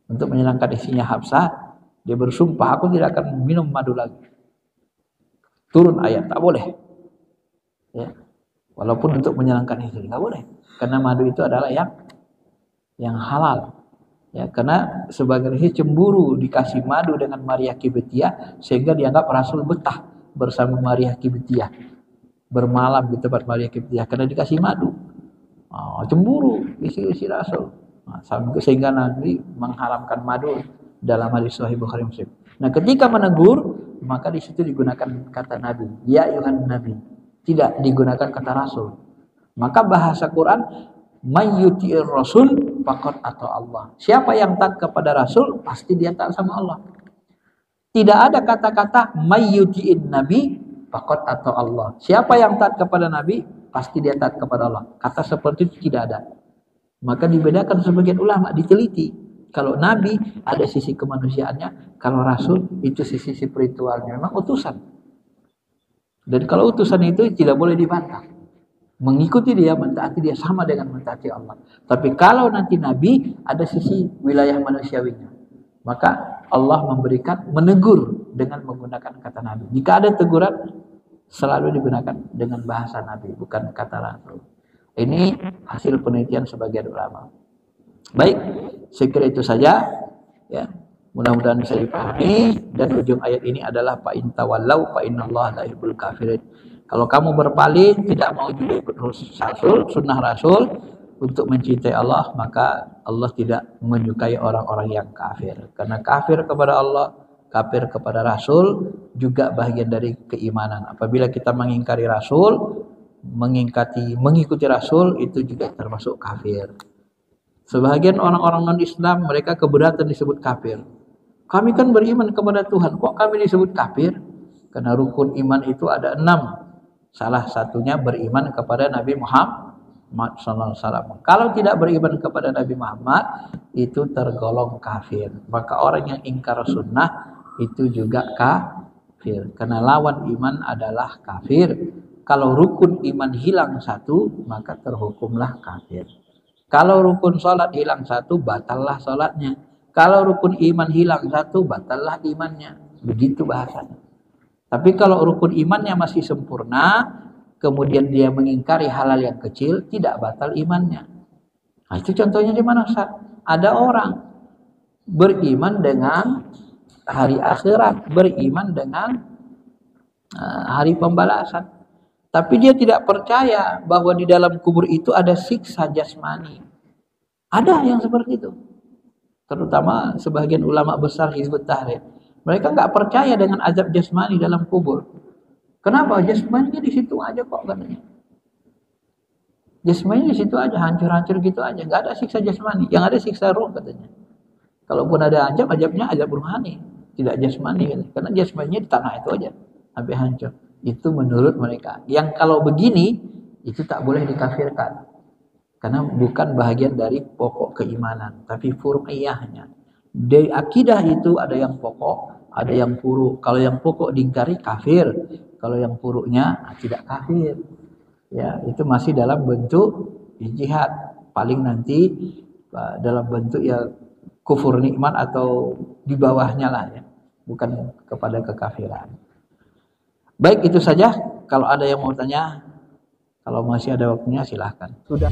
untuk menyenangkan istrinya Hafsah. Dia bersumpah, aku tidak akan minum madu lagi. Turun ayat, tak boleh. Ya. Walaupun untuk menyenangkan istri, tak boleh. Karena madu itu adalah yang halal. Ya, karena sebagian istri cemburu dikasih madu dengan Maria Kibetiyah, sehingga dianggap Rasul betah bersama Maria Kibetiyah. Bermalam di tempat Maria Kibetiyah karena dikasih madu. Cemburu isi Rasul. Sehingga Nabi mengharamkan madu dalam hadis Sahih Bukhari Muslim. Nah, ketika menegur, maka di situ digunakan kata Nabi. Ya ayuhan Nabi. Tidak digunakan kata Rasul. Maka bahasa Quran, may yuti'ir Rasul faqad ata Allah. Siapa yang taat kepada Rasul, pasti dia taat sama Allah. Tidak ada kata-kata may yuti'in Nabi faqad ata Allah. Siapa yang taat kepada Nabi, pasti dia taat kepada Allah. Kata seperti itu tidak ada. Maka dibedakan sebagian ulama, diteliti. Kalau Nabi ada sisi kemanusiaannya, kalau Rasul itu sisi spiritualnya. Memang utusan. Dan kalau utusan itu tidak boleh dibantah. Mengikuti dia, mentaati dia sama dengan mentaati Allah. Tapi kalau nanti Nabi ada sisi wilayah manusiawinya, maka Allah menegur dengan menggunakan kata Nabi. Jika ada teguran, selalu digunakan dengan bahasa Nabi, bukan kata Rasul. Ini hasil penelitian sebagian ulama. Baik, saya kira itu saja. Ya, mudah-mudahan bisa dipahami. Dan ujung ayat ini adalah fa in tawallau fa innallaha la yuhibbul kafirin. Kalau kamu berpaling, tidak mau juga ikut Rasul, sunnah Rasul untuk mencintai Allah, maka Allah tidak menyukai orang-orang yang kafir. Karena kafir kepada Allah, kafir kepada Rasul juga bagian dari keimanan. Apabila kita mengingkari Rasul, mengikuti Rasul, itu juga termasuk kafir. Sebagian orang-orang non-Islam, mereka keberatan disebut kafir. Kami kan beriman kepada Tuhan, kok kami disebut kafir? Karena rukun iman itu ada 6. Salah satunya beriman kepada Nabi Muhammad SAW. Kalau tidak beriman kepada Nabi Muhammad, itu tergolong kafir. Maka orang yang ingkar sunnah itu juga kafir. Karena lawan iman adalah kafir. Kalau rukun iman hilang satu, maka terhukumlah kafir. Kalau rukun sholat hilang satu, batallah sholatnya. Kalau rukun iman hilang satu, batallah imannya. Begitu bahasanya. Tapi kalau rukun imannya masih sempurna, kemudian dia mengingkari hal-hal yang kecil, tidak batal imannya. Nah, itu contohnya di mana, Ustaz? Ada orang beriman dengan hari akhirat, beriman dengan hari pembalasan. Tapi dia tidak percaya bahwa di dalam kubur itu ada siksa jasmani. Ada yang seperti itu. Terutama sebagian ulama besar Hizbut Tahrir. Mereka nggak percaya dengan azab jasmani dalam kubur. Kenapa? Jasmaninya di situ aja kok katanya. Jasmani di situ aja, hancur-hancur gitu aja. Nggak ada siksa jasmani. Yang ada siksa roh katanya. Kalaupun ada azab, azabnya azab ruhani. Tidak jasmani. Katanya. Karena jasmaninya di tanah itu aja. Sampai hancur. Itu menurut mereka. Yang kalau begini, itu tak boleh dikafirkan. Karena bukan bahagian dari pokok keimanan. Tapi fur'iyahnya. Dari akidah itu ada yang pokok, ada yang furu. Kalau yang pokok diingkari kafir, kalau yang furu'nya tidak kafir. Ya, itu masih dalam bentuk ijtihad. Paling nanti dalam bentuk ya kufur nikmat atau di bawahnya lah ya. Bukan kepada kekafiran. Baik, itu saja. Kalau ada yang mau tanya, kalau masih ada waktunya silahkan. Sudah.